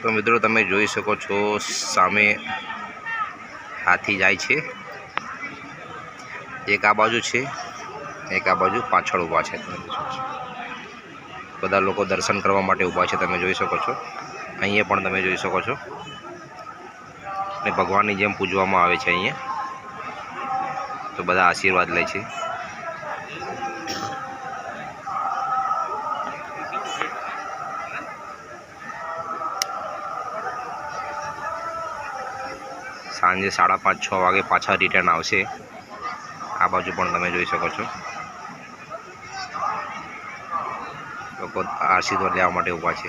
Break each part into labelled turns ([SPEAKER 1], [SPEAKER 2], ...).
[SPEAKER 1] તો મિત્રો તમે જોઈ શકો છો સામે હાથી જાય છે, એક આ બાજુ છે, એક આ બાજુ પાછળ ઊભા છે। બધા લોકો દર્શન કરવા માટે ઊભા છે, તમે જોઈ શકો છો। અહીંયા પણ તમે જોઈ શકો છો ને ભગવાનની જેમ પૂજવામાં આવે છે અહીંયા, તો બધા આશીર્વાદ લે છે। સાંજે 5:30-6 વાગે પાછા રિટર્ન આવશે। આ બાજુ પણ તમે જોઈ શકો છો લોકો આશીર્વાદ લેવા માટે ઊભા છે।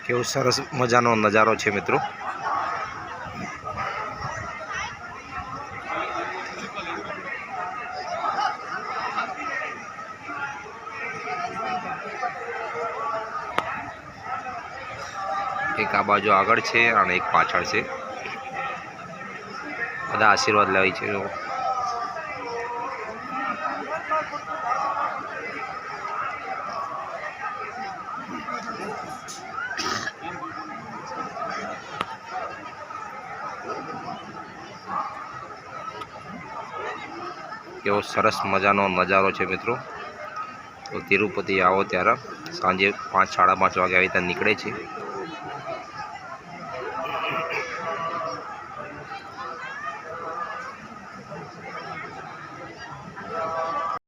[SPEAKER 1] કેવો સરસ મજાનો નજારો છે મિત્રો। એક આ બાજુ આગળ છે અને એક પાછળ છે, બધા આશીર્વાદ લે છે। કેવો સરસ મજાનો નજારો છે મિત્રો। તો તિરુપતિ આવો ત્યારે સાંજે 5-5:30 વાગે આવી રીતે નીકળે છે।